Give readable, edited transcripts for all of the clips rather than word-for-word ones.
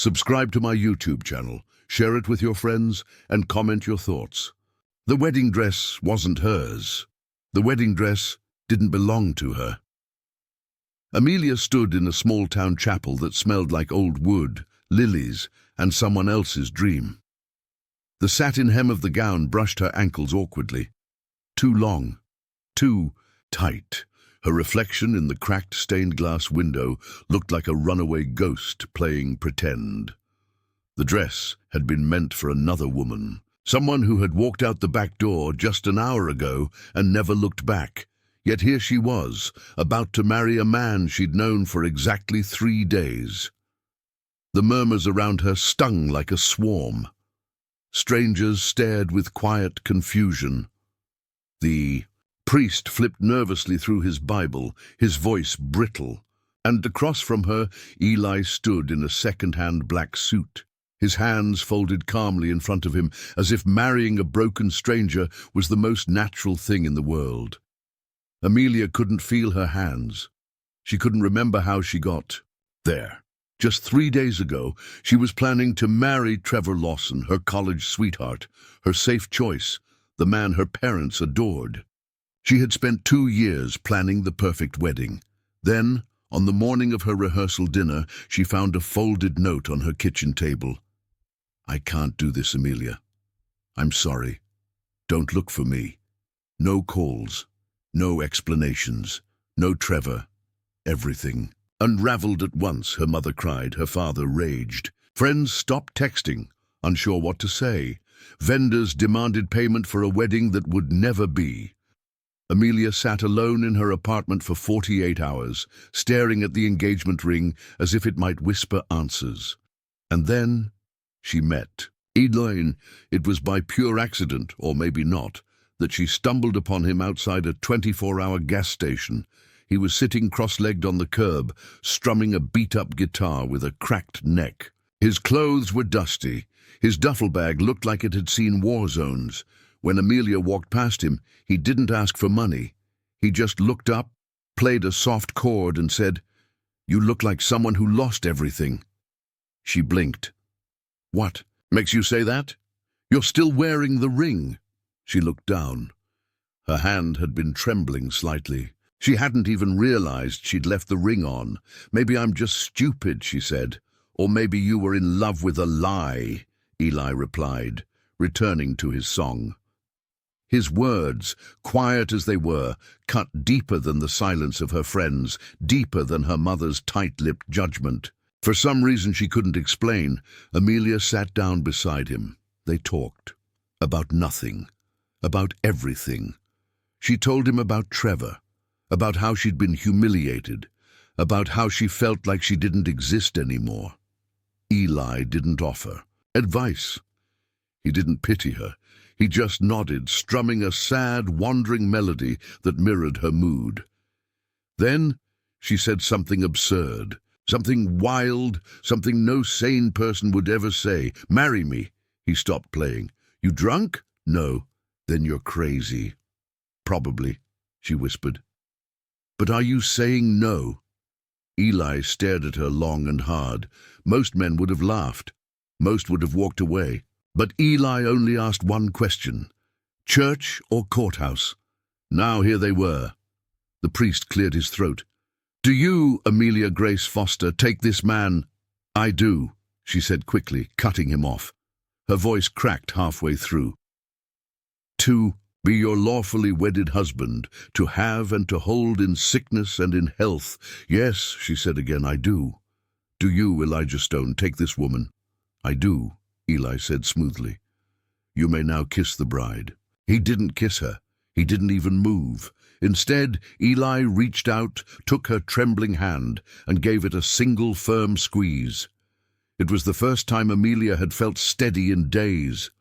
Subscribe to my YouTube channel, share it with your friends, and comment your thoughts. The wedding dress wasn't hers. The wedding dress didn't belong to her. Amelia stood in a small-town chapel that smelled like old wood, lilies, and someone else's dream. The satin hem of the gown brushed her ankles awkwardly. Too long, too tight. Her reflection in the cracked stained-glass window looked like a runaway ghost playing pretend. The dress had been meant for another woman, someone who had walked out the back door just an hour ago and never looked back. Yet here she was, about to marry a man she'd known for exactly 3 days. The murmurs around her stung like a swarm. Strangers stared with quiet confusion. The priest flipped nervously through his Bible, his voice brittle, and across from her, Eli stood in a second-hand black suit, his hands folded calmly in front of him, as if marrying a broken stranger was the most natural thing in the world. Amelia couldn't feel her hands. She couldn't remember how she got there. Just 3 days ago, she was planning to marry Trevor Lawson, her college sweetheart, her safe choice, the man her parents adored. She had spent 2 years planning the perfect wedding. Then, on the morning of her rehearsal dinner, she found a folded note on her kitchen table. "I can't do this, Amelia. I'm sorry. Don't look for me. No calls. No explanations. No Trevor. Everything." Unraveled at once, her mother cried, her father raged. Friends stopped texting, unsure what to say. Vendors demanded payment for a wedding that would never be. Amelia sat alone in her apartment for 48 hours, staring at the engagement ring as if it might whisper answers. And then she met Eli. It was by pure accident, or maybe not, that she stumbled upon him outside a 24-hour gas station. He was sitting cross-legged on the curb, strumming a beat-up guitar with a cracked neck. His clothes were dusty. His duffel bag looked like it had seen war zones. When Amelia walked past him, he didn't ask for money. He just looked up, played a soft chord, and said, "You look like someone who lost everything." She blinked. "What makes you say that? You're still wearing the ring." She looked down. Her hand had been trembling slightly. She hadn't even realized she'd left the ring on. "Maybe I'm just stupid," she said. "Or maybe you were in love with a lie," Eli replied, returning to his song. His words, quiet as they were, cut deeper than the silence of her friends, deeper than her mother's tight-lipped judgment. For some reason she couldn't explain, Amelia sat down beside him. They talked. About nothing. About everything. She told him about Trevor, about how she'd been humiliated, about how she felt like she didn't exist anymore. Eli didn't offer advice. He didn't pity her. He just nodded, strumming a sad, wandering melody that mirrored her mood. Then she said something absurd, something wild, something no sane person would ever say. "Marry me." He stopped playing. "You drunk?" "No." "Then you're crazy." "Probably," she whispered. "But are you saying no?" Eli stared at her long and hard. Most men would have laughed. Most would have walked away. But Eli only asked one question. Church or courthouse? Now here they were. The priest cleared his throat. "Do you, Amelia Grace Foster, take this man?" "I do," she said quickly, cutting him off. Her voice cracked halfway through. "To be your lawfully wedded husband, to have and to hold in sickness and in health." "Yes," she said again, "I do." "Do you, Elijah Stone, take this woman?" "I do," Eli said smoothly. "You may now kiss the bride." He didn't kiss her. He didn't even move. Instead, Eli reached out, took her trembling hand, and gave it a single firm squeeze. It was the first time Amelia had felt steady in days.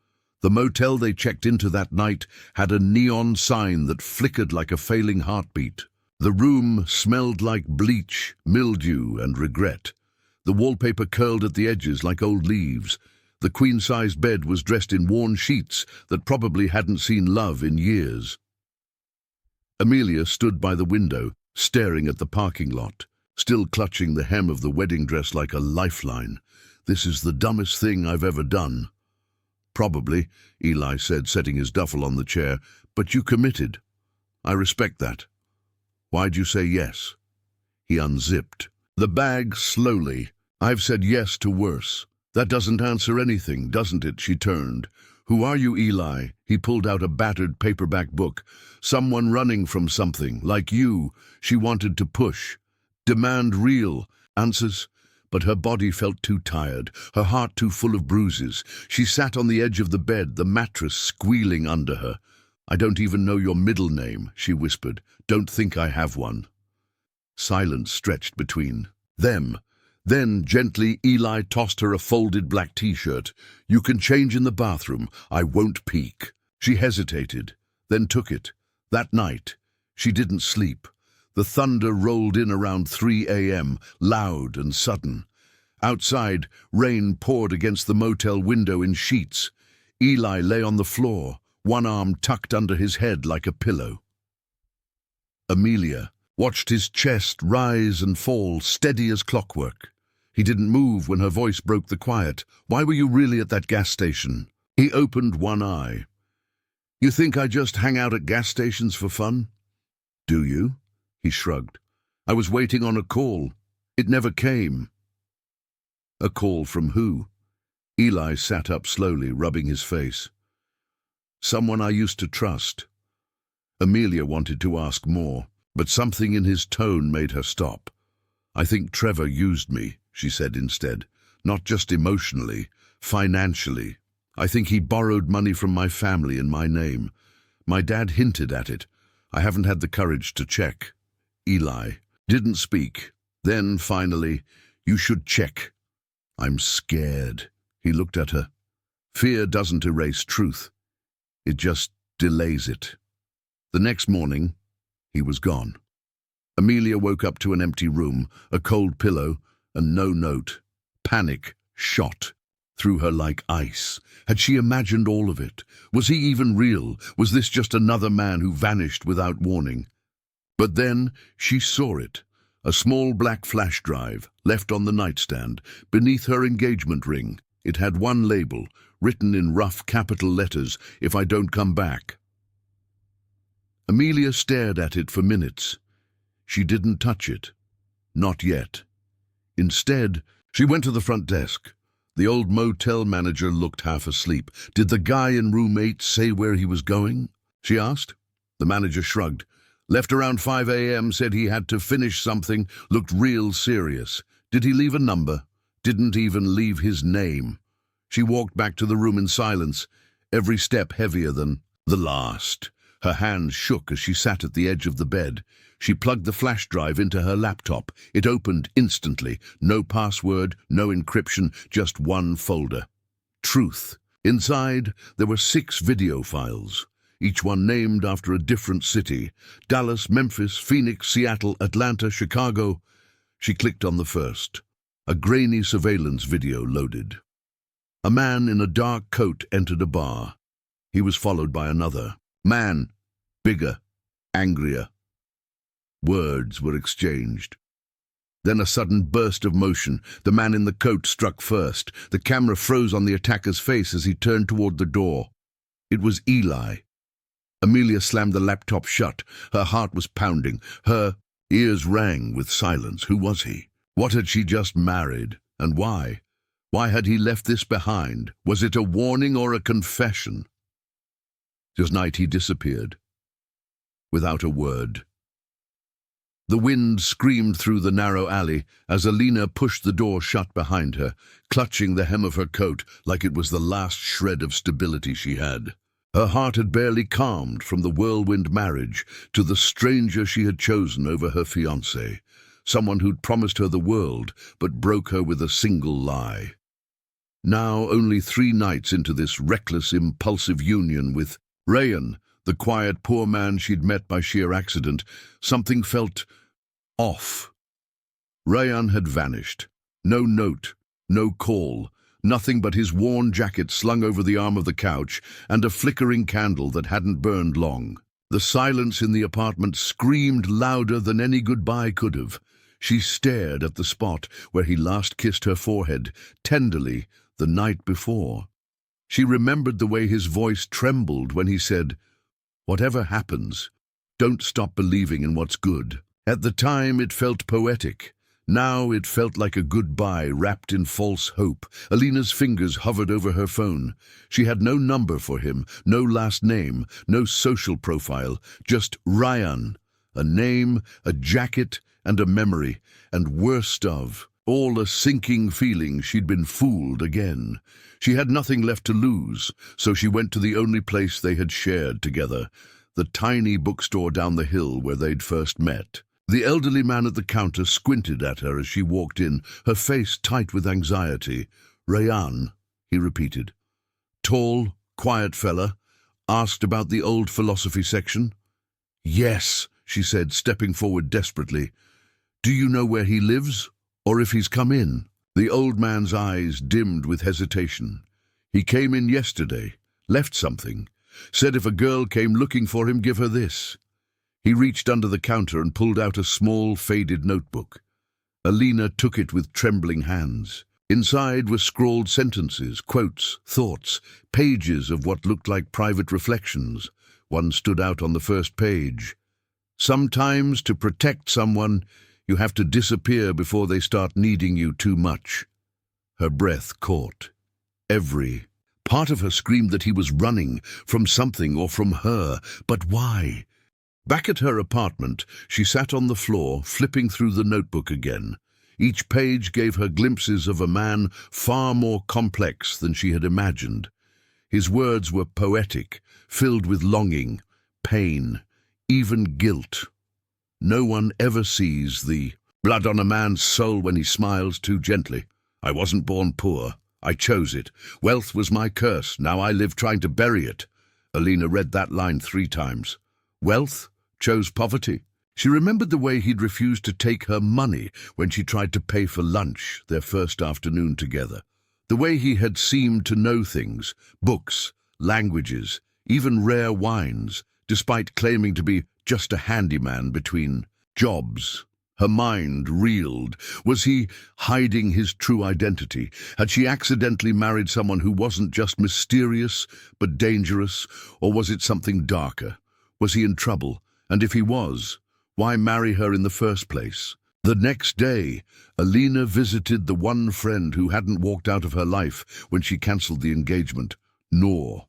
The motel they checked into that night had a neon sign that flickered like a failing heartbeat. The room smelled like bleach, mildew, and regret. The wallpaper curled at the edges like old leaves. The queen-sized bed was dressed in worn sheets that probably hadn't seen love in years. Amelia stood by the window, staring at the parking lot, still clutching the hem of the wedding dress like a lifeline. This is the dumbest thing I've ever done." "Probably," Eli said, setting his duffel on the chair, "but you committed. I respect that. Why'd you say yes?" He unzipped the bag slowly. "I've said yes to worse." "That doesn't answer anything, doesn't it?" She turned. "Who are you, Eli?" He pulled out a battered paperback book. "Someone running from something, like you." She wanted to push, demand real answers, but her body felt too tired, her heart too full of bruises. She sat on the edge of the bed, the mattress squealing under her. "I don't even know your middle name," she whispered. "Don't think I have one." Silence stretched between them. Then, gently, Eli tossed her a folded black t-shirt. "You can change in the bathroom. I won't peek." She hesitated, then took it. That night, she didn't sleep. The thunder rolled in around 3 a.m., loud and sudden. Outside, rain poured against the motel window in sheets. Eli lay on the floor, one arm tucked under his head like a pillow. Amelia watched his chest rise and fall, steady as clockwork. He didn't move when her voice broke the quiet. "Why were you really at that gas station?" He opened one eye. "You think I just hang out at gas stations for fun?" "Do you?" He shrugged. "I was waiting on a call. It never came." "A call from who?" Eli sat up slowly, rubbing his face. "Someone I used to trust." Amelia wanted to ask more, but something in his tone made her stop. "I think Trevor used me," she said instead. "Not just emotionally, financially. I think he borrowed money from my family in my name. My dad hinted at it. I haven't had the courage to check." Eli didn't speak. Then, finally, "You should check." "I'm scared." He looked at her. "Fear doesn't erase truth. It just delays it." The next morning, he was gone. Amelia woke up to an empty room, a cold pillow, and no note. Panic shot through her like ice. Had she imagined all of it? Was he even real? Was this just another man who vanished without warning? But then she saw it. A small black flash drive, left on the nightstand, beneath her engagement ring. It had one label, written in rough capital letters, "If I don't come back." Amelia stared at it for minutes. She didn't touch it. Not yet. Instead, she went to the front desk. The old motel manager looked half asleep. "Did the guy in room 8 say where he was going?" she asked. The manager shrugged. "Left around 5 a.m., said he had to finish something, looked real serious. Did he leave a number?" "Didn't even leave his name." She walked back to the room in silence, every step heavier than the last. Her hands shook as she sat at the edge of the bed. She plugged the flash drive into her laptop. It opened instantly. No password, no encryption, just one folder. Truth. Inside, there were 6 video files, each one named after a different city. Dallas, Memphis, Phoenix, Seattle, Atlanta, Chicago. She clicked on the first. A grainy surveillance video loaded. A man in a dark coat entered a bar. He was followed by another. Man, bigger, angrier. Words were exchanged. Then a sudden burst of motion. The man in the coat struck first. The camera froze on the attacker's face as he turned toward the door. It was Eli. Amelia slammed the laptop shut. Her heart was pounding. Her ears rang with silence. Who was he? What had she just married? And why? Why had he left this behind? Was it a warning or a confession? Just night he disappeared, without a word. The wind screamed through the narrow alley as Alina pushed the door shut behind her, clutching the hem of her coat like it was the last shred of stability she had. Her heart had barely calmed from the whirlwind marriage to the stranger she had chosen over her fiancé, someone who'd promised her the world but broke her with a single lie. Now, only 3 nights into this reckless, impulsive union with Rayan, the quiet, poor man she'd met by sheer accident, something felt off. Rayan had vanished. No note, no call, nothing but his worn jacket slung over the arm of the couch and a flickering candle that hadn't burned long. The silence in the apartment screamed louder than any goodbye could have. She stared at the spot where he last kissed her forehead, tenderly, the night before. She remembered the way his voice trembled when he said, "Whatever happens, don't stop believing in what's good." At the time, it felt poetic. Now it felt like a goodbye wrapped in false hope. Alina's fingers hovered over her phone. She had no number for him, no last name, no social profile, just Ryan. A name, a jacket, and a memory, and worst of all, a sinking feeling she'd been fooled again. She had nothing left to lose, so she went to the only place they had shared together, the tiny bookstore down the hill where they'd first met. The elderly man at the counter squinted at her as she walked in, her face tight with anxiety. "Rayan," he repeated. "Tall, quiet fella. Asked about the old philosophy section?" "Yes," she said, stepping forward desperately. "Do you know where he lives? Or if he's come in?" The old man's eyes dimmed with hesitation. "He came in yesterday, left something. Said if a girl came looking for him, give her this." He reached under the counter and pulled out a small, faded notebook. Alina took it with trembling hands. Inside were scrawled sentences, quotes, thoughts, pages of what looked like private reflections. One stood out on the first page. "Sometimes, to protect someone, you have to disappear before they start needing you too much." Her breath caught. Every part of her screamed that he was running from something or from her. But why? Back at her apartment, she sat on the floor, flipping through the notebook again. Each page gave her glimpses of a man far more complex than she had imagined. His words were poetic, filled with longing, pain, even guilt. No one ever sees the blood on a man's soul when he smiles too gently. "I wasn't born poor. I chose it. Wealth was my curse. Now I live trying to bury it." Alina read that line 3 times. Wealth chose poverty. She remembered the way he'd refused to take her money when she tried to pay for lunch, their first afternoon together. The way he had seemed to know things, books, languages, even rare wines, despite claiming to be just a handyman between jobs. Her mind reeled. Was he hiding his true identity? Had she accidentally married someone who wasn't just mysterious, but dangerous? Or was it something darker? Was he in trouble? And if he was, why marry her in the first place? The next day, Alina visited the one friend who hadn't walked out of her life when she cancelled the engagement, Noor.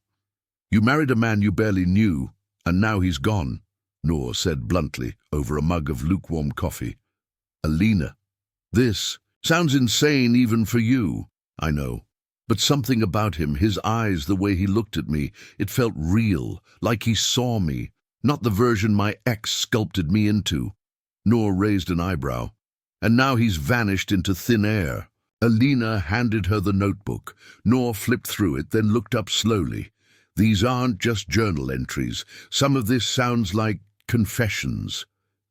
"You married a man you barely knew, and now he's gone," Noor said bluntly over a mug of lukewarm coffee. "Alina, this sounds insane even for you, I know. But something about him, his eyes, the way he looked at me, it felt real, like he saw me. Not the version my ex sculpted me into." Noor raised an eyebrow. "And now he's vanished into thin air." Alina handed her the notebook. Noor flipped through it, then looked up slowly. "These aren't just journal entries. Some of this sounds like confessions."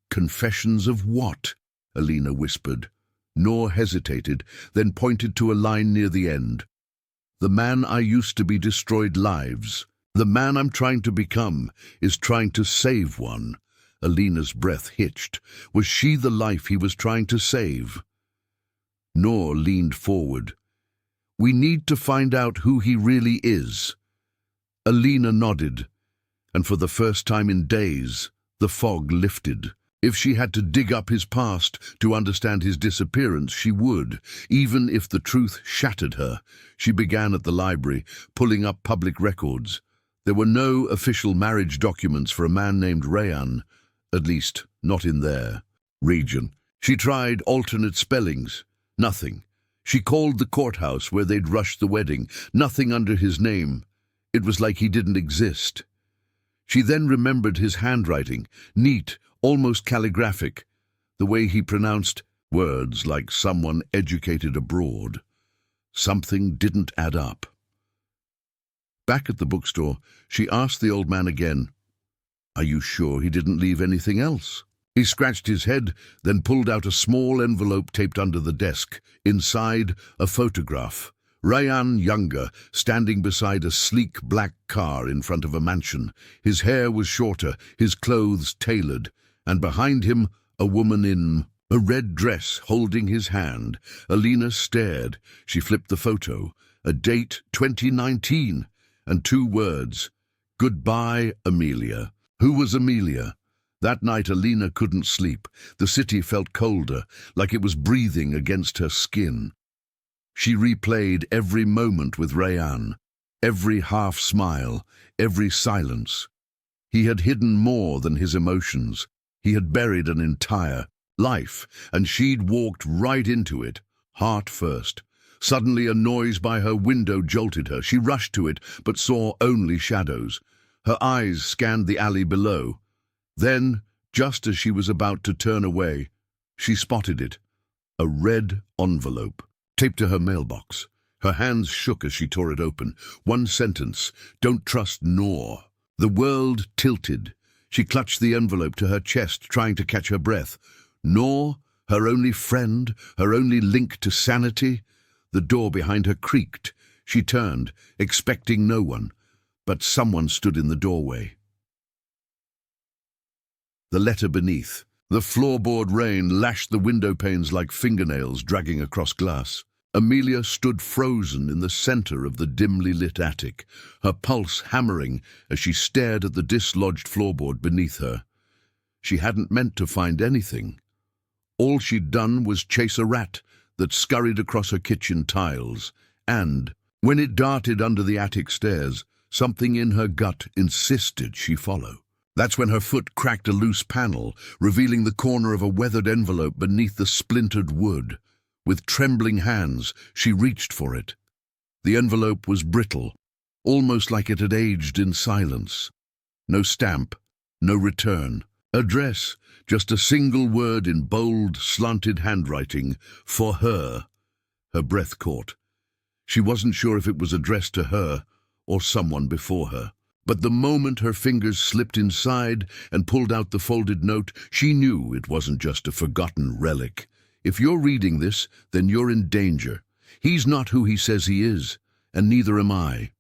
"Confessions of what?" Alina whispered. Noor hesitated, then pointed to a line near the end. "The man I used to be destroyed lives. The man I'm trying to become is trying to save one." Alina's breath hitched. Was she the life he was trying to save? Noor leaned forward. "We need to find out who he really is." Alina nodded, and for the first time in days, the fog lifted. If she had to dig up his past to understand his disappearance, she would, even if the truth shattered her. She began at the library, pulling up public records. There were no official marriage documents for a man named Rayan, at least not in their region. She tried alternate spellings. Nothing. She called the courthouse where they'd rushed the wedding. Nothing under his name. It was like he didn't exist. She then remembered his handwriting, neat, almost calligraphic, the way he pronounced words like someone educated abroad. Something didn't add up. Back at the bookstore, she asked the old man again, "Are you sure he didn't leave anything else?" He scratched his head, then pulled out a small envelope taped under the desk. Inside, a photograph. Rayan younger, standing beside a sleek black car in front of a mansion. His hair was shorter, his clothes tailored, and behind him, a woman in A red dress holding his hand. Alina stared. She flipped the photo. A date, 2019, and 2 words. Goodbye, Amelia. Who was Amelia? That night Alina couldn't sleep. The city felt colder, like it was breathing against her skin. She replayed every moment with Rayan, every half-smile, every silence. He had hidden more than his emotions. He had buried an entire life, and she'd walked right into it, heart first. Suddenly a noise by her window jolted her. She rushed to it, but saw only shadows. Her eyes scanned the alley below. Then, just as she was about to turn away, she spotted it. A red envelope, taped to her mailbox. Her hands shook as she tore it open. One sentence, "Don't trust Noor." The world tilted. She clutched the envelope to her chest, trying to catch her breath. Noor, her only friend, her only link to sanity. The door behind her creaked. She turned, expecting no one, but someone stood in the doorway. The letter beneath. The floorboard rain lashed the window panes like fingernails dragging across glass. Amelia stood frozen in the center of the dimly lit attic, her pulse hammering as she stared at the dislodged floorboard beneath her. She hadn't meant to find anything. All she'd done was chase a rat that scurried across her kitchen tiles, and, when it darted under the attic stairs, something in her gut insisted she follow. That's when her foot cracked a loose panel, revealing the corner of a weathered envelope beneath the splintered wood. With trembling hands, she reached for it. The envelope was brittle, almost like it had aged in silence. No stamp, no return. Address, just a single word in bold, slanted handwriting, "For her." Her breath caught. She wasn't sure if it was addressed to her or someone before her. But the moment her fingers slipped inside and pulled out the folded note, she knew it wasn't just a forgotten relic. If you're reading this, then you're in danger. He's not who he says he is, and neither am I.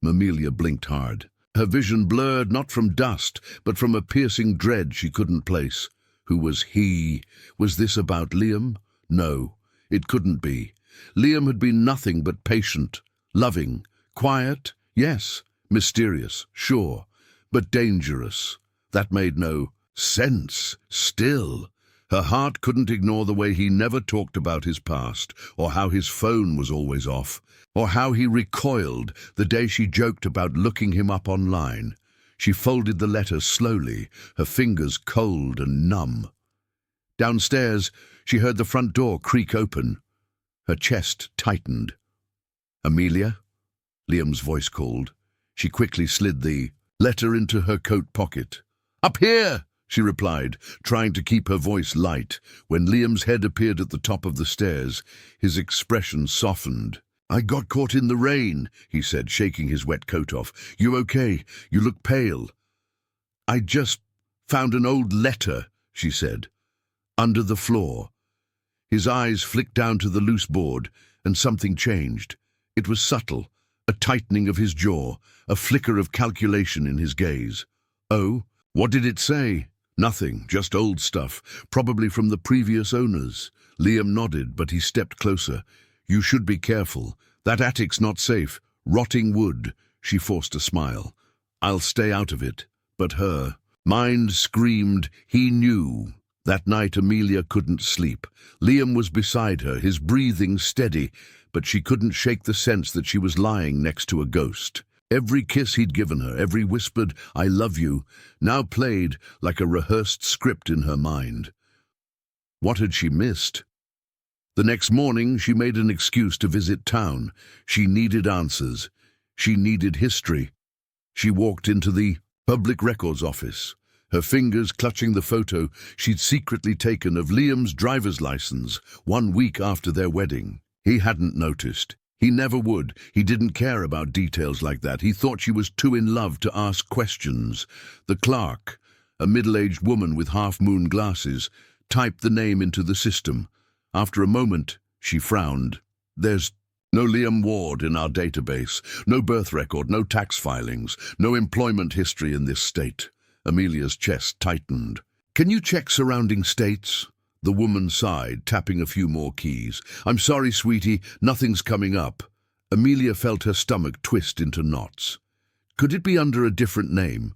Amelia blinked hard. Her vision blurred not from dust, but from a piercing dread she couldn't place. Who was he? Was this about Liam? No, it couldn't be. Liam had been nothing but patient, loving, quiet, yes, mysterious, sure, but dangerous. That made no sense. Still, her heart couldn't ignore the way he never talked about his past, or how his phone was always off, or how he recoiled the day she joked about looking him up online. She folded the letter slowly, her fingers cold and numb. Downstairs, she heard the front door creak open. Her chest tightened. "Amelia?" Liam's voice called. She quickly slid the letter into her coat pocket. "Up here!" she replied, trying to keep her voice light. When Liam's head appeared at the top of the stairs, his expression softened. "I got caught in the rain," he said, shaking his wet coat off. "You okay? You look pale." "I just found an old letter," she said, "under the floor." His eyes flicked down to the loose board, and something changed. It was subtle, a tightening of his jaw, a flicker of calculation in his gaze. "Oh, what did it say?" "Nothing, just old stuff, probably from the previous owners." Liam nodded, but he stepped closer. "You should be careful. That attic's not safe. Rotting wood." She forced a smile. "I'll stay out of it." But her mind screamed, he knew. That night Amelia couldn't sleep. Liam was beside her, his breathing steady, but she couldn't shake the sense that she was lying next to a ghost. Every kiss he'd given her, every whispered, "I love you," now played like a rehearsed script in her mind. What had she missed? The next morning she made an excuse to visit town. She needed answers. She needed history. She walked into the public records office, her fingers clutching the photo she'd secretly taken of Liam's driver's license 1 week after their wedding. He hadn't noticed. He never would. He didn't care about details like that. He thought she was too in love to ask questions. The clerk, a middle-aged woman with half-moon glasses, typed the name into the system. After a moment, she frowned. "There's no Liam Ward in our database. No birth record, no tax filings, no employment history in this state." Amelia's chest tightened. "Can you check surrounding states?" The woman sighed, tapping a few more keys. "I'm sorry, sweetie, nothing's coming up." Amelia felt her stomach twist into knots. Could it be under a different name?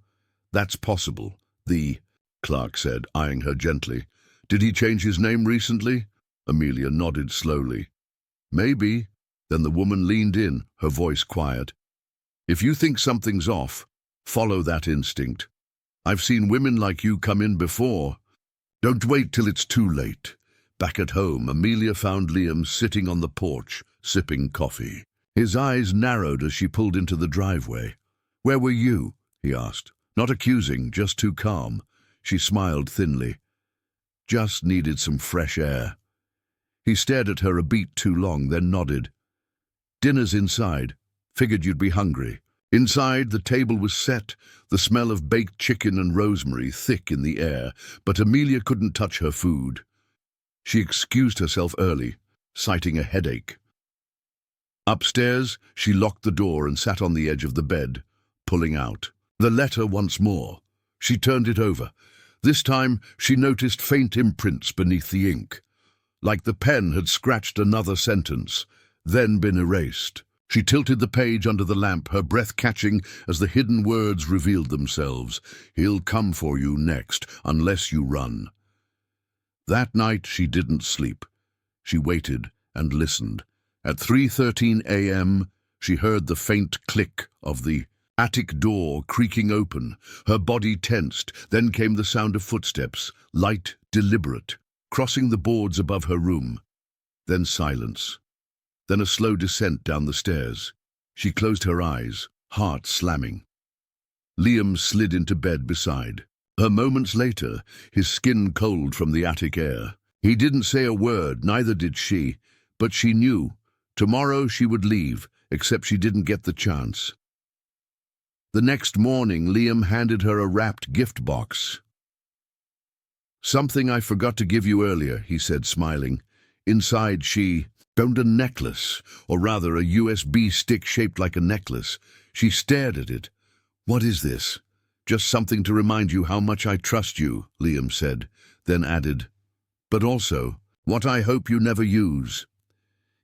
"That's possible," the clerk said, eyeing her gently. "Did he change his name recently?" Amelia nodded slowly. "Maybe." Then the woman leaned in, her voice quiet. "If you think something's off, follow that instinct. I've seen women like you come in before. Don't wait till it's too late." Back at home, Amelia found Liam sitting on the porch, sipping coffee. His eyes narrowed as she pulled into the driveway. "Where were you?" he asked. Not accusing, just too calm. She smiled thinly. "Just needed some fresh air." He stared at her a beat too long, then nodded. "Dinner's inside. Figured you'd be hungry." Inside, the table was set, the smell of baked chicken and rosemary thick in the air, but Amelia couldn't touch her food. She excused herself early, citing a headache. Upstairs, she locked the door and sat on the edge of the bed, pulling out the letter once more. She turned it over. This time, she noticed faint imprints beneath the ink, like the pen had scratched another sentence, then been erased. She tilted the page under the lamp, her breath catching as the hidden words revealed themselves. "He'll come for you next, unless you run." That night she didn't sleep. She waited and listened. At 3:13 a.m., she heard the faint click of the attic door creaking open. Her body tensed. Then came the sound of footsteps, light, deliberate, crossing the boards above her room. Then silence. Then a slow descent down the stairs. She closed her eyes, heart slamming. Liam slid into bed beside her moments later, his skin cold from the attic air. He didn't say a word, neither did she, but she knew. Tomorrow she would leave, except she didn't get the chance. The next morning, Liam handed her a wrapped gift box. "Something I forgot to give you earlier," he said, smiling. Inside she found a necklace, or rather a USB stick shaped like a necklace. She stared at it. "What is this?" "Just something to remind you how much I trust you," Liam said, then added, "but also, what I hope you never use."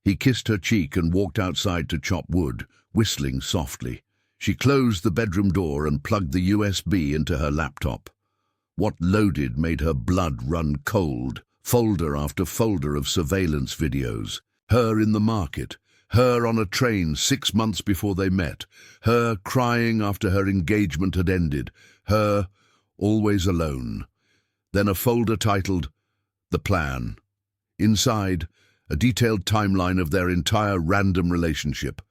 He kissed her cheek and walked outside to chop wood, whistling softly. She closed the bedroom door and plugged the USB into her laptop. What loaded made her blood run cold, folder after folder of surveillance videos. Her in the market, her on a train 6 months before they met, her crying after her engagement had ended, her always alone. Then a folder titled The Plan. Inside, a detailed timeline of their entire random relationship.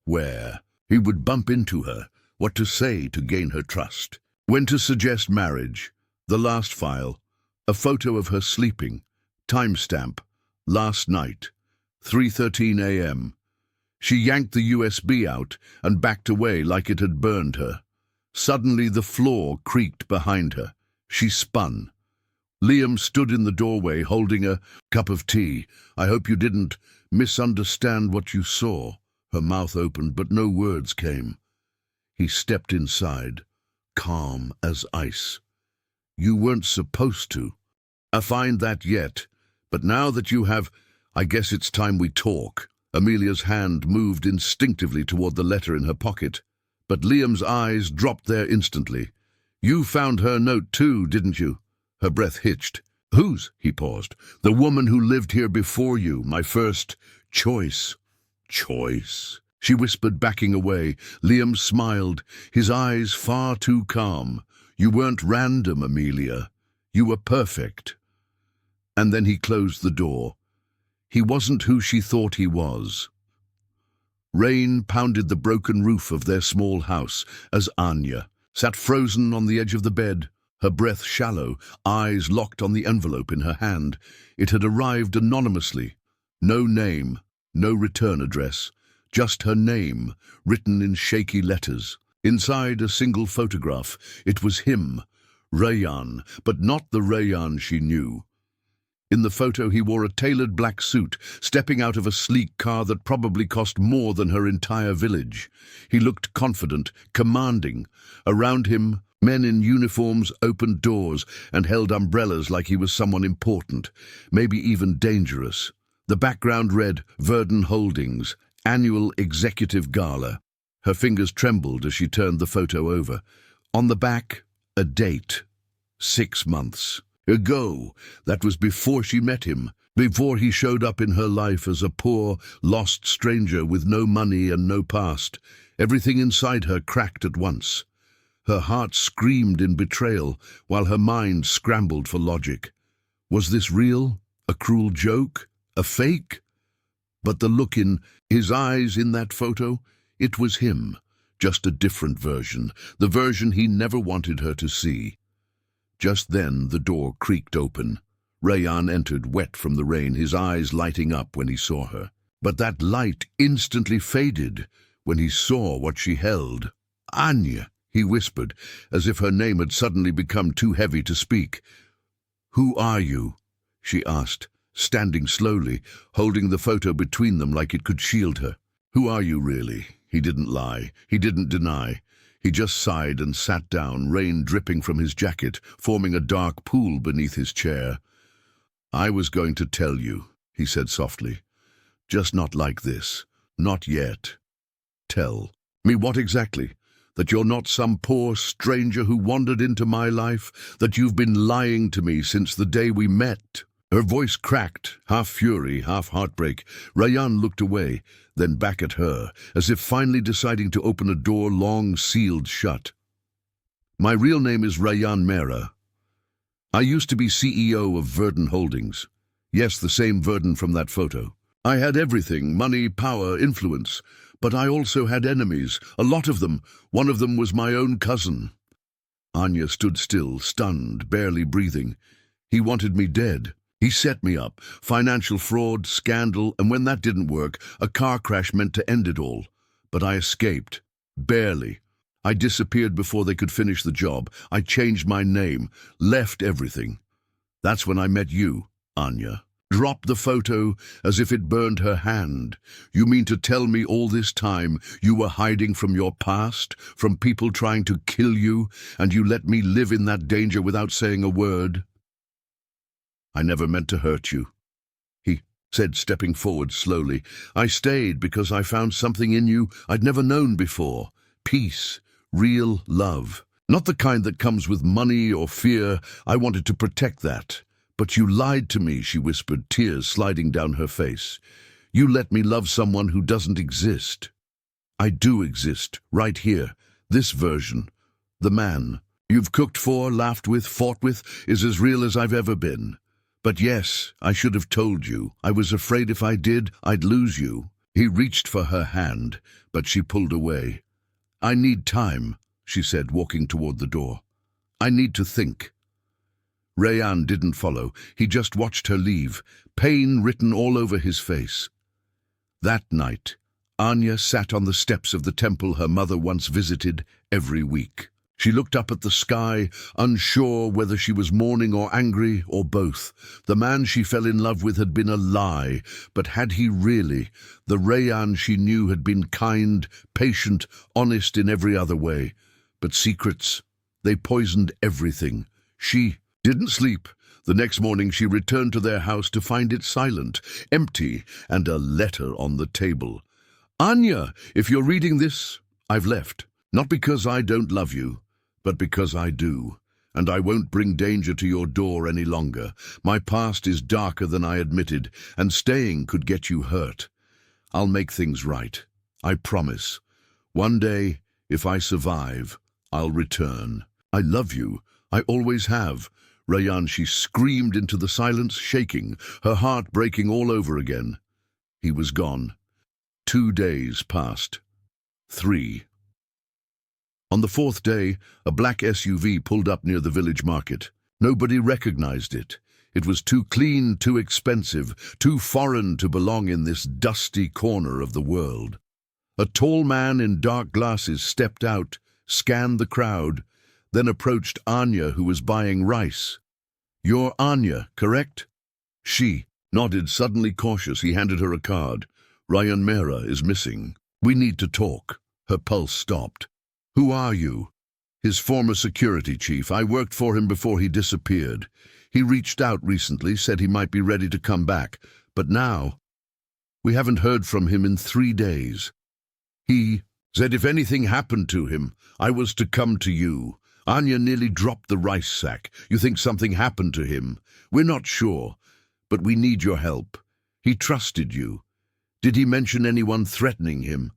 Where he would bump into her, what to say to gain her trust, when to suggest marriage. The last file, a photo of her sleeping, timestamp, last night, 3:13 a.m. She yanked the USB out and backed away like it had burned her. Suddenly the floor creaked behind her. She spun. Liam stood in the doorway holding a cup of tea. "I hope you didn't misunderstand what you saw." Her mouth opened, but no words came. He stepped inside, calm as ice. "You weren't supposed to. I find that yet. But now that you have, I guess it's time we talk." Amelia's hand moved instinctively toward the letter in her pocket, but Liam's eyes dropped there instantly. "You found her note too, didn't you?" Her breath hitched. "Whose?" He paused. "The woman who lived here before you, my first choice." "Choice?" she whispered, backing away. Liam smiled, his eyes far too calm. "You weren't random, Amelia. You were perfect." And then he closed the door. He wasn't who she thought he was. Rain pounded the broken roof of their small house as Anya sat frozen on the edge of the bed, her breath shallow, eyes locked on the envelope in her hand. It had arrived anonymously. No name, no return address, just her name, written in shaky letters. Inside a single photograph, it was him, Rayan, but not the Rayan she knew. In the photo, he wore a tailored black suit, stepping out of a sleek car that probably cost more than her entire village. He looked confident, commanding. Around him, men in uniforms opened doors and held umbrellas like he was someone important, maybe even dangerous. The background read, Verdun Holdings, Annual Executive Gala. Her fingers trembled as she turned the photo over. On the back, a date. 6 months ago. That was before she met him, before he showed up in her life as a poor, lost stranger with no money and no past. Everything inside her cracked at once. Her heart screamed in betrayal, while her mind scrambled for logic. Was this real? A cruel joke? A fake? But the look in his eyes in that photo, it was him, just a different version, the version he never wanted her to see. Just then the door creaked open. Rayan entered, wet from the rain, his eyes lighting up when he saw her. But that light instantly faded when he saw what she held. Anya, he whispered, as if her name had suddenly become too heavy to speak. Who are you? She asked, standing slowly, holding the photo between them like it could shield her. Who are you really? He didn't lie. He didn't deny. He just sighed and sat down, rain dripping from his jacket, forming a dark pool beneath his chair. I was going to tell you, he said softly. Just not like this. Not yet. Tell me what exactly? That you're not some poor stranger who wandered into my life? That you've been lying to me since the day we met? Her voice cracked, half fury, half heartbreak. Rayan looked away, then back at her, as if finally deciding to open a door long sealed shut. My real name is Rayan Mera. I used to be CEO of Verdun Holdings. Yes, the same Verdun from that photo. I had everything, money, power, influence. But I also had enemies, a lot of them. One of them was my own cousin. Anya stood still, stunned, barely breathing. He wanted me dead. He set me up. Financial fraud, scandal, and when that didn't work, a car crash meant to end it all. But I escaped. Barely. I disappeared before they could finish the job. I changed my name, left everything. That's when I met you, Anya. Dropped the photo as if it burned her hand. You mean to tell me all this time you were hiding from your past, from people trying to kill you, and you let me live in that danger without saying a word? I never meant to hurt you, he said, stepping forward slowly. I stayed because I found something in you I'd never known before. Peace, real love. Not the kind that comes with money or fear. I wanted to protect that. But you lied to me, she whispered, tears sliding down her face. You let me love someone who doesn't exist. I do exist, right here, this version. The man you've cooked for, laughed with, fought with, is as real as I've ever been. But yes, I should have told you. I was afraid if I did, I'd lose you. He reached for her hand, but she pulled away. I need time, she said, walking toward the door. I need to think. Rayan didn't follow. He just watched her leave, pain written all over his face. That night, Anya sat on the steps of the temple her mother once visited every week. She looked up at the sky, unsure whether she was mourning or angry or both. The man she fell in love with had been a lie, but had he really? The Rayan she knew had been kind, patient, honest in every other way. But secrets, they poisoned everything. She didn't sleep. The next morning she returned to their house to find it silent, empty, and a letter on the table. Anya, if you're reading this, I've left. Not because I don't love you, but because I do, and I won't bring danger to your door any longer. My past is darker than I admitted, and staying could get you hurt. I'll make things right. I promise. One day, if I survive, I'll return. I love you. I always have. Rayan, she screamed into the silence, shaking, her heart breaking all over again. He was gone. 2 days passed. 3. On the 4th day, a black SUV pulled up near the village market. Nobody recognized it. It was too clean, too expensive, too foreign to belong in this dusty corner of the world. A tall man in dark glasses stepped out, scanned the crowd, then approached Anya, who was buying rice. You're Anya, correct? She nodded, suddenly cautious. He handed her a card. Ryan Mera is missing. We need to talk. Her pulse stopped. Who are you? His former security chief. I worked for him before he disappeared. He reached out recently, said he might be ready to come back. But now, we haven't heard from him in 3 days. He said if anything happened to him, I was to come to you. Anya nearly dropped the rice sack. You think something happened to him? We're not sure, but we need your help. He trusted you. Did he mention anyone threatening him?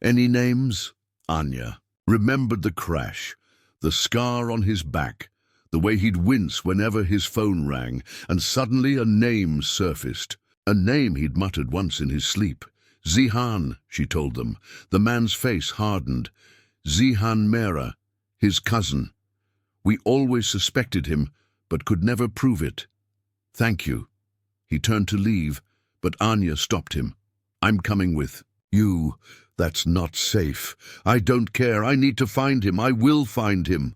Any names? Anya remembered the crash, the scar on his back, the way he'd wince whenever his phone rang, and suddenly a name surfaced. A name he'd muttered once in his sleep. Zihan, she told them. The man's face hardened. Zihan Mera, his cousin. We always suspected him, but could never prove it. Thank you. He turned to leave, but Anya stopped him. I'm coming with you. That's not safe. I don't care. I need to find him. I will find him.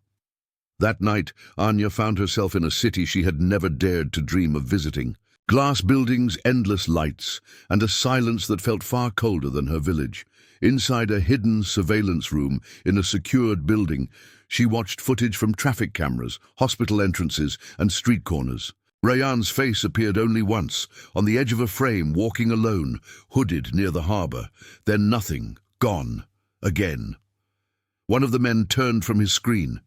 That night, Anya found herself in a city she had never dared to dream of visiting. Glass buildings, endless lights, and a silence that felt far colder than her village. Inside a hidden surveillance room in a secured building, she watched footage from traffic cameras, hospital entrances, and street corners. Rayan's face appeared only once, on the edge of a frame, walking alone, hooded near the harbor. Then nothing. Gone. Again. One of the men turned from his screen.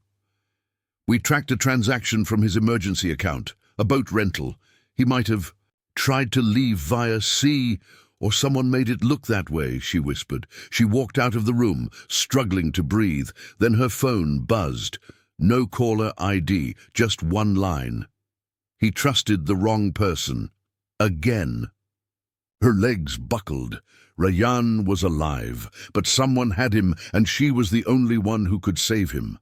We tracked a transaction from his emergency account, a boat rental. He might have tried to leave via sea, or someone made it look that way, she whispered. She walked out of the room, struggling to breathe. Then her phone buzzed. No caller ID, just one line. He trusted the wrong person. Again. Her legs buckled. Rayan was alive, but someone had him, and she was the only one who could save him.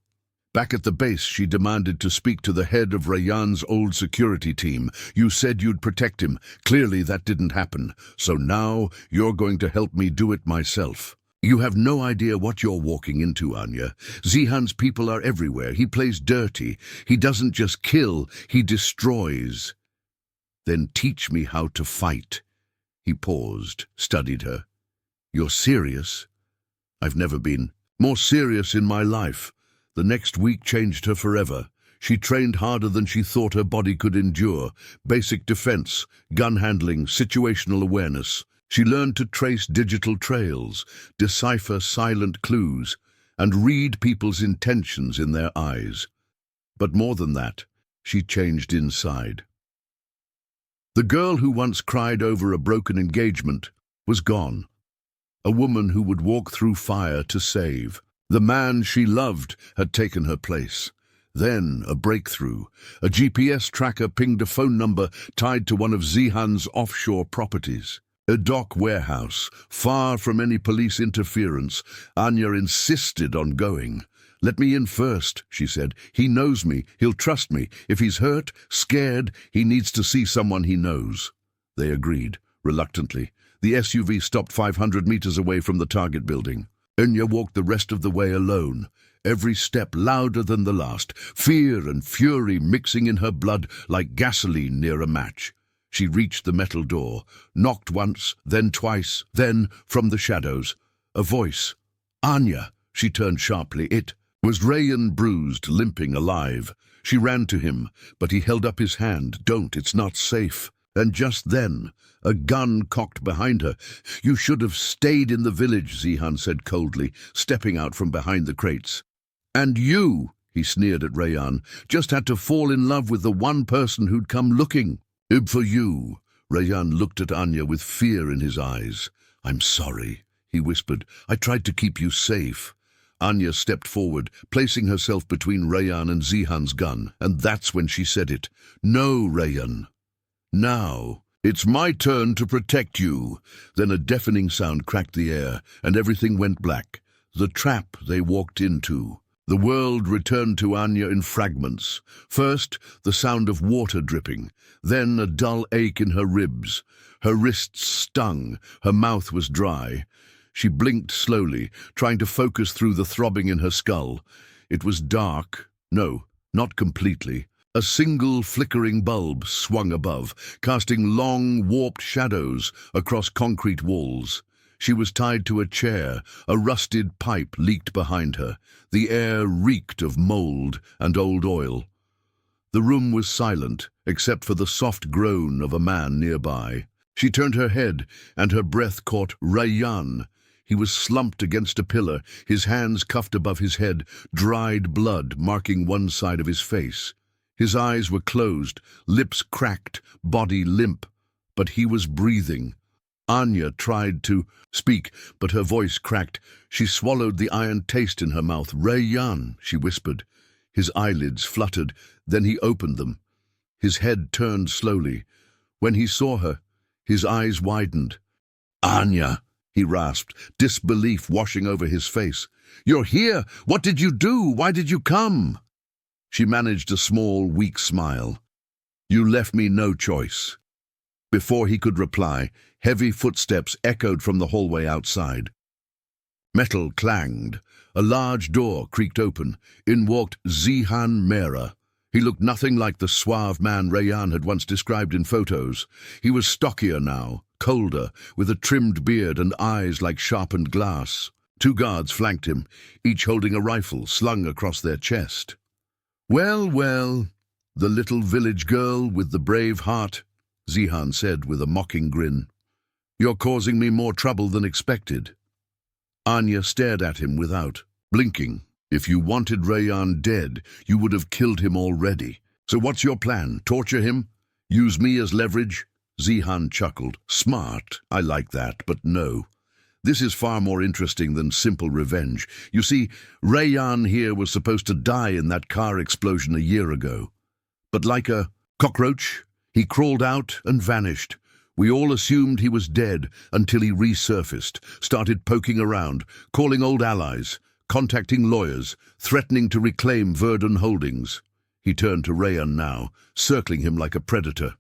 Back at the base, she demanded to speak to the head of Rayan's old security team. You said you'd protect him. Clearly that didn't happen. So now you're going to help me do it myself. You have no idea what you're walking into, Anya. Zihan's people are everywhere. He plays dirty. He doesn't just kill, he destroys. Then teach me how to fight. He paused, studied her. You're serious? I've never been more serious in my life. The next week changed her forever. She trained harder than she thought her body could endure. Basic defense, gun handling, situational awareness. She learned to trace digital trails, decipher silent clues, and read people's intentions in their eyes. But more than that, she changed inside. The girl who once cried over a broken engagement was gone. A woman who would walk through fire to save. The man she loved had taken her place. Then a breakthrough. A GPS tracker pinged a phone number tied to one of Zihan's offshore properties. A dock warehouse, far from any police interference. Anya insisted on going. Let me in first, she said. He knows me. He'll trust me. If he's hurt, scared, he needs to see someone he knows. They agreed, reluctantly. The SUV stopped 500 meters away from the target building. Anya walked the rest of the way alone, every step louder than the last, fear and fury mixing in her blood like gasoline near a match. She reached the metal door, knocked once, then twice, then, from the shadows, a voice. Anya, she turned sharply. It was Rayan, bruised, limping, alive. She ran to him, but he held up his hand. Don't, it's not safe. And just then, a gun cocked behind her. You should have stayed in the village, Zihan said coldly, stepping out from behind the crates. And you, he sneered at Rayan, just had to fall in love with the one person who'd come looking. For you. Rayan looked at Anya with fear in his eyes. I'm sorry, he whispered. I tried to keep you safe. Anya stepped forward, placing herself between Rayan and Zihan's gun, and that's when she said it. No, Rayan. Now, it's my turn to protect you. Then a deafening sound cracked the air, and everything went black. The trap they walked into. The world returned to Anya in fragments. First, the sound of water dripping, then a dull ache in her ribs. Her wrists stung, her mouth was dry. She blinked slowly, trying to focus through the throbbing in her skull. It was dark. No, not completely. A single flickering bulb swung above, casting long, warped shadows across concrete walls. She was tied to a chair. A rusted pipe leaked behind her. The air reeked of mold and old oil. The room was silent, except for the soft groan of a man nearby. She turned her head, and her breath caught Rayyan. He was slumped against a pillar, his hands cuffed above his head, dried blood marking one side of his face. His eyes were closed, lips cracked, body limp, but he was breathing. Anya tried to speak, but her voice cracked. She swallowed the iron taste in her mouth. "Rayyan," she whispered. His eyelids fluttered, then he opened them. His head turned slowly. When he saw her, his eyes widened. "Anya," he rasped, disbelief washing over his face. "You're here! What did you do? Why did you come?" She managed a small, weak smile. "You left me no choice." Before he could reply, heavy footsteps echoed from the hallway outside. Metal clanged. A large door creaked open. In walked Zihan Mera. He looked nothing like the suave man Rayyan had once described in photos. He was stockier now, colder, with a trimmed beard and eyes like sharpened glass. 2 guards flanked him, each holding a rifle slung across their chest. "Well, well, the little village girl with the brave heart," Zihan said with a mocking grin. "You're causing me more trouble than expected." Anya stared at him without blinking. "If you wanted Rayyan dead, you would have killed him already. So what's your plan? Torture him? Use me as leverage?" Zihan chuckled. "Smart, I like that, but no. This is far more interesting than simple revenge. You see, Rayyan here was supposed to die in that car explosion a year ago. But like a cockroach, he crawled out and vanished. We all assumed he was dead until he resurfaced, started poking around, calling old allies, contacting lawyers, threatening to reclaim Verdun Holdings." He turned to Rayyan now, circling him like a predator.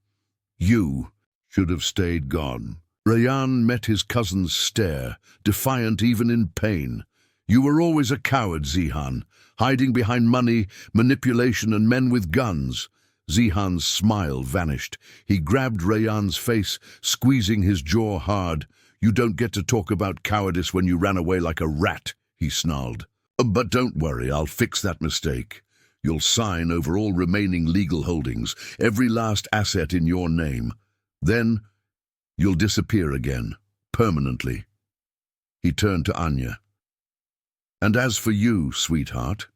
"You should have stayed gone." Rayyan met his cousin's stare, defiant even in pain. "You were always a coward, Zihan, hiding behind money, manipulation, and men with guns." Zihan's smile vanished. He grabbed Rayyan's face, squeezing his jaw hard. "You don't get to talk about cowardice when you ran away like a rat," he snarled. "But don't worry, I'll fix that mistake. You'll sign over all remaining legal holdings, every last asset in your name. Then you'll disappear again, permanently." He turned to Anya. "And as for you, sweetheart,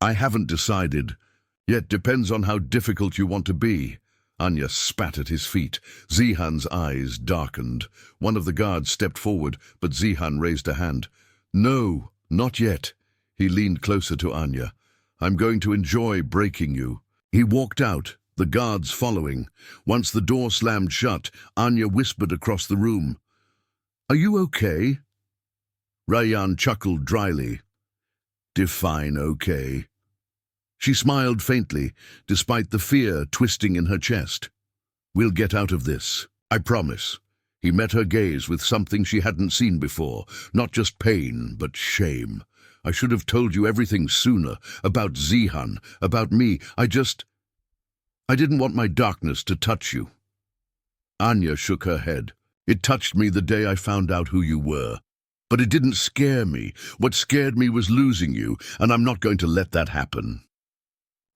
I haven't decided. Yet depends on how difficult you want to be." Anya spat at his feet. Zihan's eyes darkened. One of the guards stepped forward, but Zihan raised a hand. "No, not yet." He leaned closer to Anya. "I'm going to enjoy breaking you." He walked out, the guards following. Once the door slammed shut, Anya whispered across the room, "Are you okay?" Rayyan chuckled dryly. "Define okay." She smiled faintly, despite the fear twisting in her chest. "We'll get out of this, I promise." He met her gaze with something she hadn't seen before, not just pain, but shame. "I should have told you everything sooner, about Zihan, about me. I didn't want my darkness to touch you." Anya shook her head. "It touched me the day I found out who you were. But it didn't scare me. What scared me was losing you, and I'm not going to let that happen."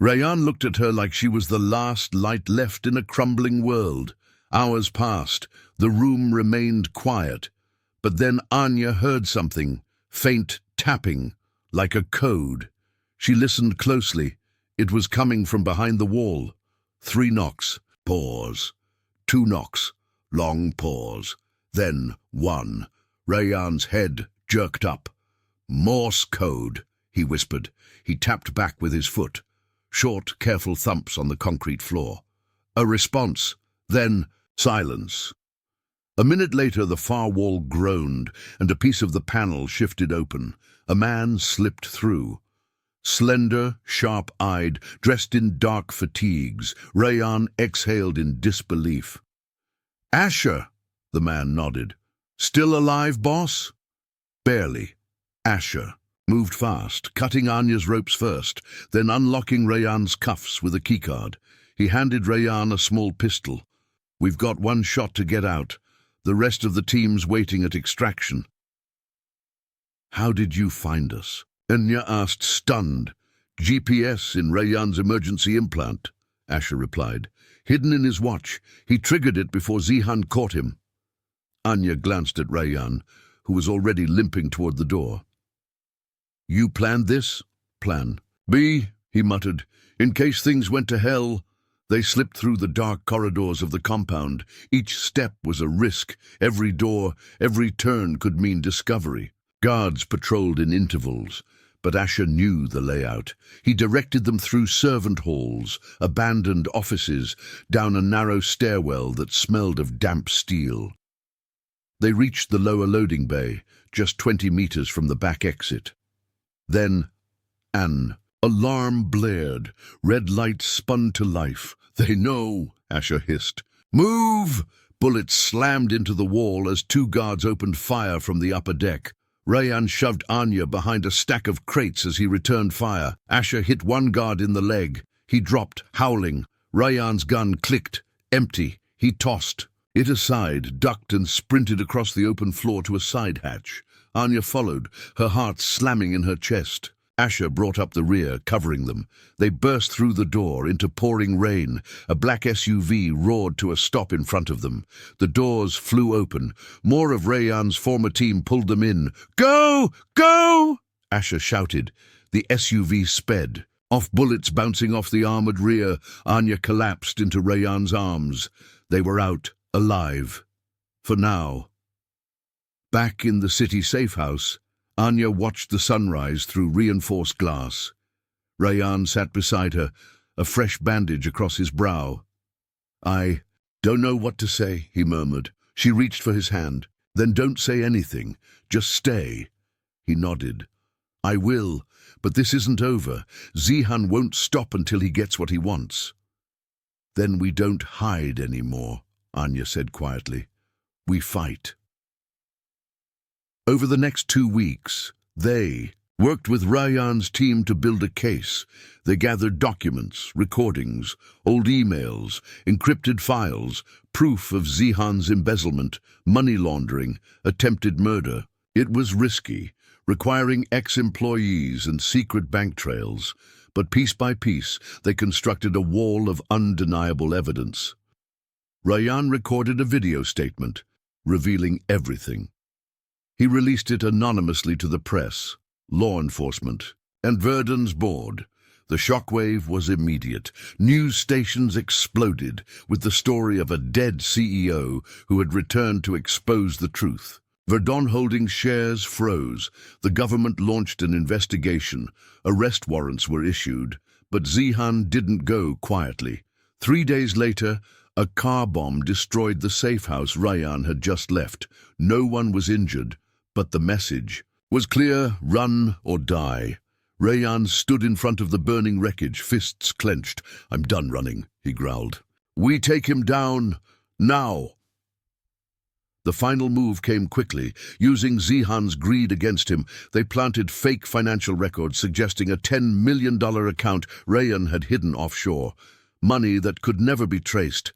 Rayyan looked at her like she was the last light left in a crumbling world. Hours passed. The room remained quiet. But then Anya heard something, faint tapping, like a code. She listened closely. It was coming from behind the wall. 3 knocks, pause. 2 knocks, long pause. Then 1. Rayyan's head jerked up. "Morse code," he whispered. He tapped back with his foot. Short, careful thumps on the concrete floor. A response, then silence. A minute later, the far wall groaned, and a piece of the panel shifted open. A man slipped through. Slender, sharp-eyed, dressed in dark fatigues, Rayyan exhaled in disbelief. "Asher," the man nodded. "Still alive, boss?" "Barely. Asher." moved fast, cutting Anya's ropes first, then unlocking Rayan's cuffs with a keycard. He handed Rayan a small pistol. "We've got one shot to get out. The rest of the team's waiting at extraction." "How did you find us?" Anya asked, stunned. "GPS in Rayan's emergency implant," Asher replied. "Hidden in his watch. He triggered it before Zihan caught him." Anya glanced at Rayan, who was already limping toward the door. "You planned this?" "Plan B," he muttered. "In case things went to hell." They slipped through the dark corridors of the compound. Each step was a risk. Every door, every turn could mean discovery. Guards patrolled in intervals, but Asher knew the layout. He directed them through servant halls, abandoned offices, down a narrow stairwell that smelled of damp steel. They reached the lower loading bay, just 20 meters from the back exit. Then, an alarm blared. Red lights spun to life. "They know," Asher hissed. "Move!" Bullets slammed into the wall as two guards opened fire from the upper deck. Rayan shoved Anya behind a stack of crates as he returned fire. Asher hit one guard in the leg. He dropped, howling. Rayan's gun clicked. Empty. He tossed it aside, ducked, and sprinted across the open floor to a side hatch. Anya followed, her heart slamming in her chest. Asher brought up the rear, covering them. They burst through the door into pouring rain. A black SUV roared to a stop in front of them. The doors flew open. More of Rayan's former team pulled them in. "Go! Go!" Asher shouted. The SUV sped. Off bullets bouncing off the armored rear, Anya collapsed into Rayan's arms. They were out, alive. For now. Back in the city safe house, Anya watched the sunrise through reinforced glass. Rayan sat beside her, a fresh bandage across his brow. "I don't know what to say," he murmured. She reached for his hand. "Then don't say anything. Just stay." He nodded. "I will, but this isn't over. Zihan won't stop until he gets what he wants." "Then we don't hide anymore," Anya said quietly. "We fight." Over the next 2 weeks, they worked with Rayan's team to build a case. They gathered documents, recordings, old emails, encrypted files, proof of Zihan's embezzlement, money laundering, attempted murder. It was risky, requiring ex-employees and secret bank trails, but piece by piece they constructed a wall of undeniable evidence. Rayan recorded a video statement, revealing everything. He released it anonymously to the press, law enforcement, and Verdun's board. The shockwave was immediate. News stations exploded with the story of a dead CEO who had returned to expose the truth. Verdun Holdings shares froze. The government launched an investigation. Arrest warrants were issued, but Zihan didn't go quietly. 3 days later, a car bomb destroyed the safe house Rayan had just left. No one was injured. But the message was clear: run or die. Rayan stood in front of the burning wreckage, fists clenched. "I'm done running," he growled. "We take him down, now." The final move came quickly. Using Zihan's greed against him, they planted fake financial records suggesting a $10 million account Rayan had hidden offshore. Money that could never be traced,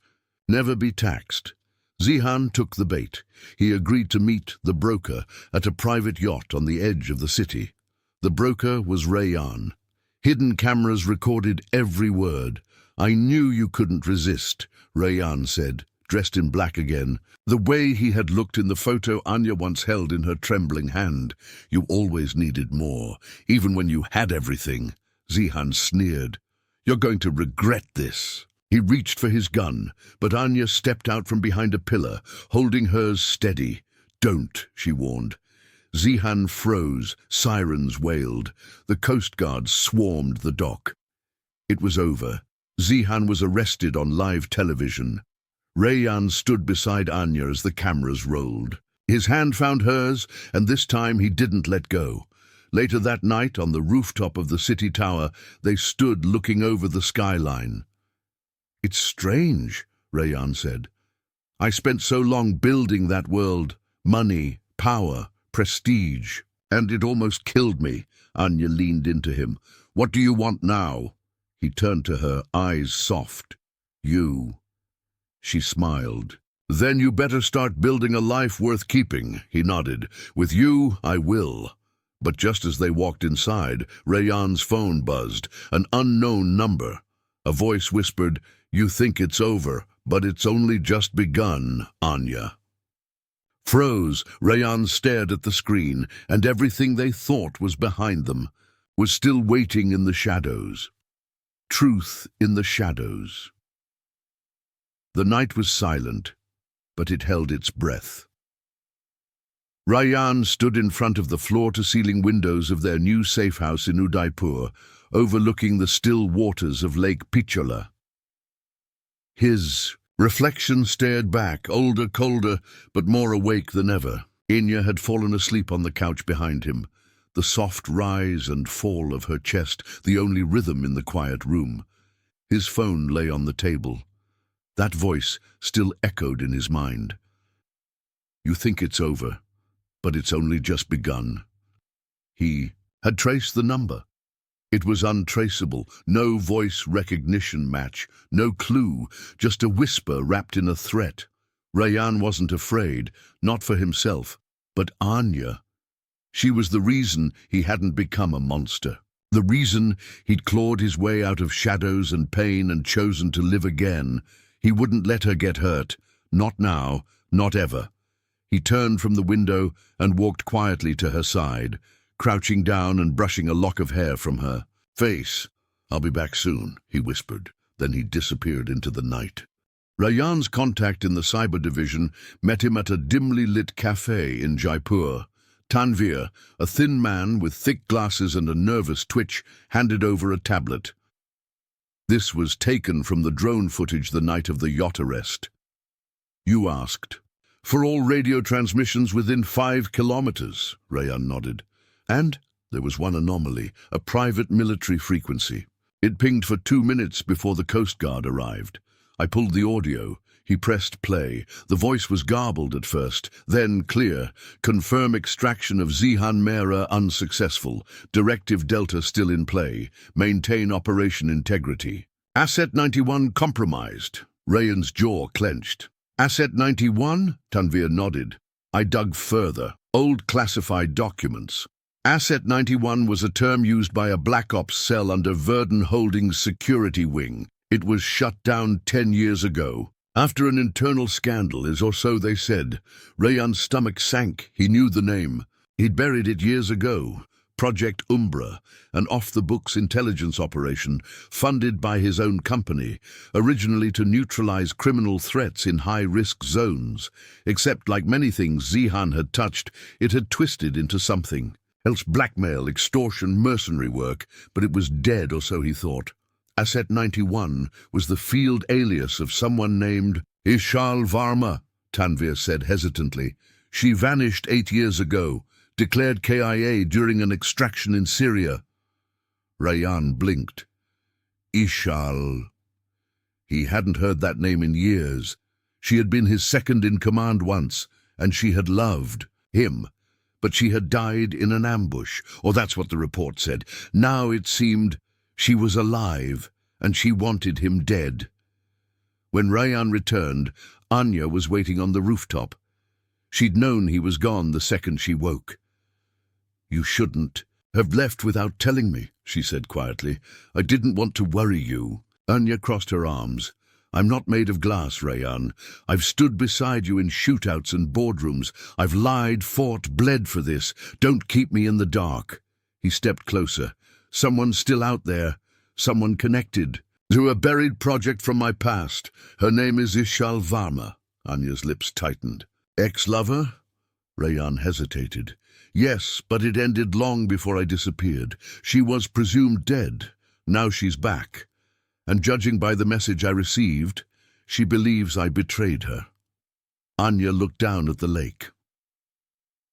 never be taxed. Zihan took the bait. He agreed to meet the broker at a private yacht on the edge of the city. The broker was Rayan. Hidden cameras recorded every word. "I knew you couldn't resist," Rayan said, dressed in black again, the way he had looked in the photo Anya once held in her trembling hand. "You always needed more, even when you had everything." Zihan sneered. "You're going to regret this." He reached for his gun, but Anya stepped out from behind a pillar, holding hers steady. "Don't," she warned. Zihan froze, sirens wailed. The Coast Guard swarmed the dock. It was over. Zihan was arrested on live television. Rayan stood beside Anya as the cameras rolled. His hand found hers, and this time he didn't let go. Later that night, on the rooftop of the city tower, they stood looking over the skyline. "It's strange," Rayan said. "I spent so long building that world. Money, power, prestige. And it almost killed me. Anya leaned into him. What do you want now? He turned to her, eyes soft. You. She smiled. Then you better start building a life worth keeping, he nodded. With you, I will. But just as they walked inside, Rayan's phone buzzed, an unknown number. A voice whispered, You think it's over, but it's only just begun, Anya. Froze, Rayan stared at the screen, and everything they thought was behind them was still waiting in the shadows. Truth in the shadows. The night was silent, but it held its breath. Rayan stood in front of the floor-to-ceiling windows of their new safe house in Udaipur, overlooking the still waters of Lake Pichola. His reflection stared back, older, colder, but more awake than ever. Inya had fallen asleep on the couch behind him, the soft rise and fall of her chest the only rhythm in the quiet room. His phone lay on the table. That voice still echoed in his mind. You think it's over, but it's only just begun. He had traced the number. It was untraceable, no voice recognition match, no clue, just a whisper wrapped in a threat. Rayan wasn't afraid, not for himself, but Anya. She was the reason he hadn't become a monster, the reason he'd clawed his way out of shadows and pain and chosen to live again. He wouldn't let her get hurt, not now, not ever. He turned from the window and walked quietly to her side, crouching down and brushing a lock of hair from her face. I'll be back soon, he whispered. Then he disappeared into the night. Rayan's contact in the cyber division met him at a dimly lit cafe in Jaipur. Tanvir, a thin man with thick glasses and a nervous twitch, handed over a tablet. This was taken from the drone footage the night of the yacht arrest. You asked. For all radio transmissions within 5 kilometers, Rayan nodded. And there was one anomaly, a private military frequency. It pinged for 2 minutes before the Coast Guard arrived. I pulled the audio. He pressed play. The voice was garbled at first, then clear. Confirm extraction of Zihan Mera unsuccessful. Directive Delta still in play. Maintain operation integrity. Asset 91 compromised. Rayan's jaw clenched. Asset 91? Tanvir nodded. I dug further. Old classified documents. Asset 91 was a term used by a Black Ops cell under Verdun Holdings' security wing. It was shut down 10 years ago. After an internal scandal, or so they said. Rayan's stomach sank. He knew the name. He'd buried it years ago. Project Umbra, an off-the-books intelligence operation funded by his own company, originally to neutralize criminal threats in high-risk zones. Except, like many things Zihan had touched, it had twisted into something else: blackmail, extortion, mercenary work, but it was dead, or so he thought. Asset 91 was the field alias of someone named Ishal Varma, Tanvir said hesitantly. She vanished 8 years ago, declared KIA during an extraction in Syria. Rayan blinked. Ishal. He hadn't heard that name in years. She had been his second-in-command once, and she had loved him. But she had died in an ambush, or that's what the report said. Now it seemed she was alive, and she wanted him dead. When Rayan returned, Anya was waiting on the rooftop. She'd known he was gone the second she woke. You shouldn't have left without telling me, she said quietly. I didn't want to worry you. Anya crossed her arms. I'm not made of glass, Rayan. I've stood beside you in shootouts and boardrooms. I've lied, fought, bled for this. Don't keep me in the dark. He stepped closer. Someone's still out there. Someone connected to a buried project from my past. Her name is Ishal Varma. Anya's lips tightened. Ex-lover? Rayan hesitated. Yes, but it ended long before I disappeared. She was presumed dead. Now she's back. And judging by the message I received, she believes I betrayed her. Anya looked down at the lake.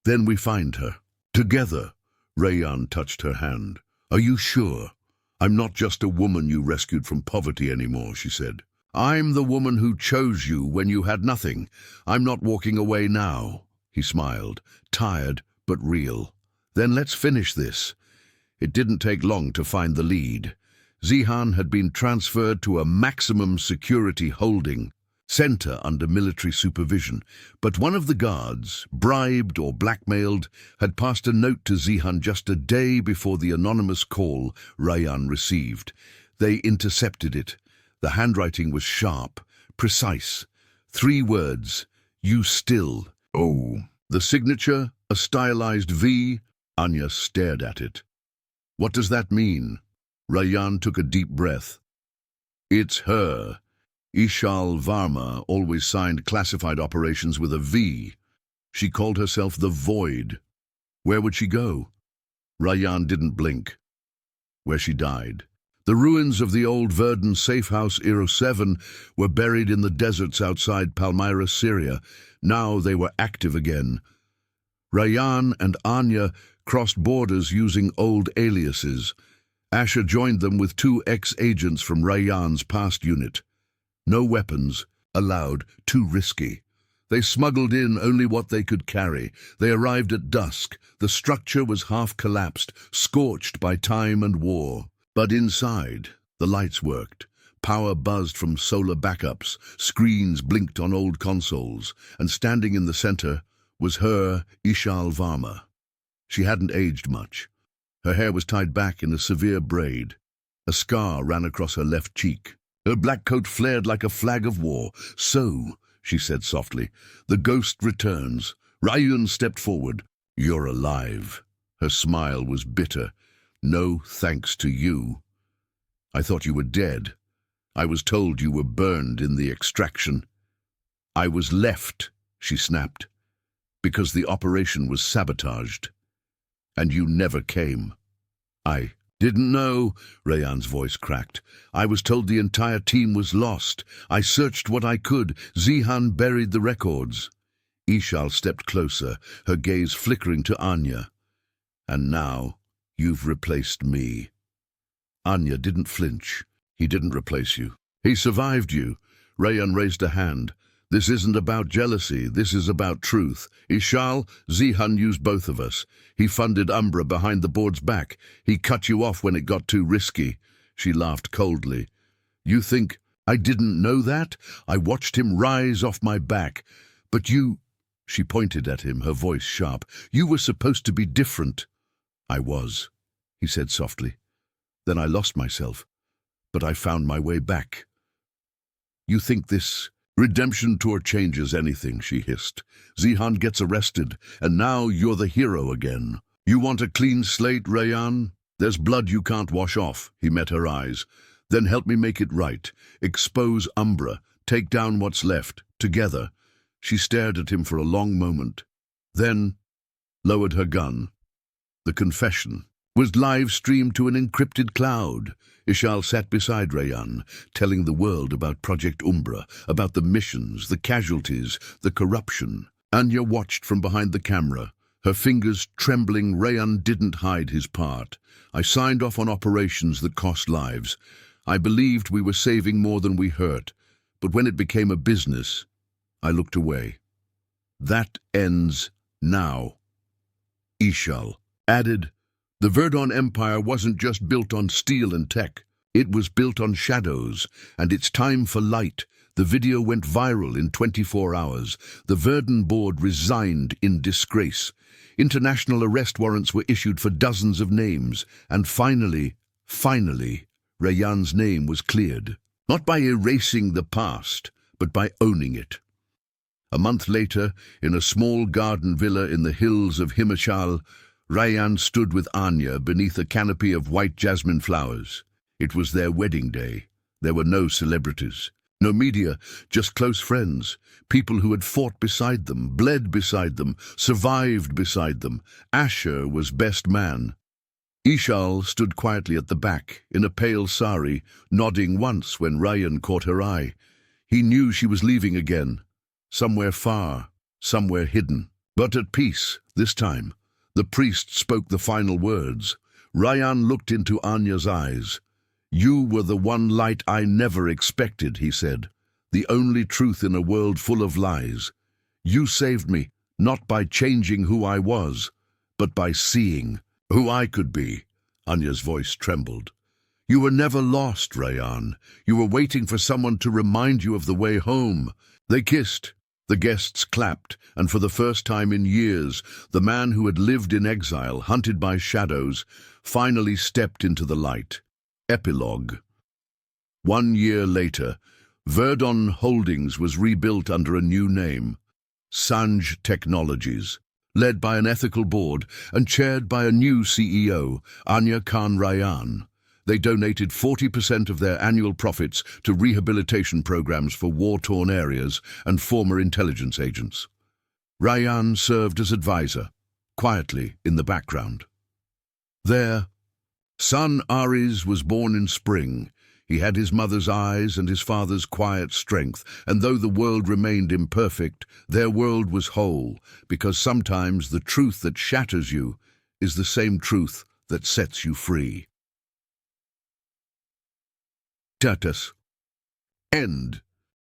Then we find her. Together. Rayan touched her hand. Are you sure? I'm not just a woman you rescued from poverty anymore, she said. I'm the woman who chose you when you had nothing. I'm not walking away now. He smiled, tired but real. Then let's finish this. It didn't take long to find the lead. Zihan had been transferred to a maximum security holding center under military supervision, but one of the guards, bribed or blackmailed, had passed a note to Zihan just a day before the anonymous call Rayyan received. They intercepted it. The handwriting was sharp, precise. 3 words, "You still." Oh. The signature, a stylized V. Anya stared at it. What does that mean? Rayyan took a deep breath. It's her. Ishal Varma always signed classified operations with a V. She called herself the Void. Where would she go? Rayyan didn't blink. Where she died. The ruins of the old Verdun safe house Era 7 were buried in the deserts outside Palmyra, Syria. Now they were active again. Rayyan and Anya crossed borders using old aliases. Asher joined them with 2 ex-agents from Rayyan's past unit. No weapons allowed, too risky. They smuggled in only what they could carry. They arrived at dusk. The structure was half collapsed, scorched by time and war. But inside, the lights worked. Power buzzed from solar backups. Screens blinked on old consoles. And standing in the center was her, Ishal Varma. She hadn't aged much. Her hair was tied back in a severe braid. A scar ran across her left cheek. Her black coat flared like a flag of war. "So," she said softly, "the ghost returns." Rayyan stepped forward. "You're alive." Her smile was bitter. "No thanks to you. I thought you were dead. I was told you were burned in the extraction." "I was left," she snapped, "because the operation was sabotaged. And you never came." "I didn't know," Rayyan's voice cracked. "I was told the entire team was lost. I searched what I could. Zihan buried the records." Ishal stepped closer, her gaze flickering to Anya. "And now, you've replaced me." Anya didn't flinch. "He didn't replace you. He survived you." Rayyan raised a hand. "This isn't about jealousy. This is about truth. Ishal, Zihan used both of us. He funded Umbra behind the board's back. He cut you off when it got too risky." She laughed coldly. "You think I didn't know that? I watched him rise off my back. But you—" She pointed at him, her voice sharp. "You were supposed to be different." "I was," he said softly. "Then I lost myself. But I found my way back." "You think this redemption tour changes anything?" she hissed. "Zihan gets arrested, and now you're the hero again. You want a clean slate, Rayyan? There's blood you can't wash off." He met her eyes. "Then help me make it right. Expose Umbra. Take down what's left. Together." She stared at him for a long moment, then lowered her gun. The confession was live-streamed to an encrypted cloud. Ishal sat beside Rayyan, telling the world about Project Umbra, about the missions, the casualties, the corruption. Anya watched from behind the camera, her fingers trembling. Rayyan didn't hide his part. "I signed off on operations that cost lives. I believed we were saving more than we hurt. But when it became a business, I looked away. That ends now." Ishal added, "The Verdun Empire wasn't just built on steel and tech. It was built on shadows, and it's time for light." The video went viral in 24 hours. The Verdun board resigned in disgrace. International arrest warrants were issued for dozens of names. And finally, Rayyan's name was cleared. Not by erasing the past, but by owning it. A month later, in a small garden villa in the hills of Himachal, Rayyan stood with Anya beneath a canopy of white jasmine flowers. It was their wedding day. There were no celebrities, no media, just close friends, people who had fought beside them, bled beside them, survived beside them. Asher was best man. Ishal stood quietly at the back, in a pale sari, nodding once when Rayyan caught her eye. He knew she was leaving again, somewhere far, somewhere hidden, but at peace this time. The priest spoke the final words. Rayyan looked into Anya's eyes. "You were the one light I never expected," he said. "The only truth in a world full of lies. You saved me, not by changing who I was, but by seeing who I could be. Anya's voice trembled. You were never lost, Rayan. You were waiting for someone to remind you of the way home. They kissed. The guests clapped, and for the first time in years, the man who had lived in exile, hunted by shadows, finally stepped into the light. Epilogue. 1 year later, Verdon Holdings was rebuilt under a new name, Sanj Technologies, led by an ethical board and chaired by a new CEO, Anya Khan Rayan. They donated 40% of their annual profits to rehabilitation programs for war-torn areas and former intelligence agents. Rayan served as advisor, quietly in the background. Their son Aries was born in spring. He had his mother's eyes and his father's quiet strength, and though the world remained imperfect, their world was whole, because sometimes the truth that shatters you is the same truth that sets you free. End.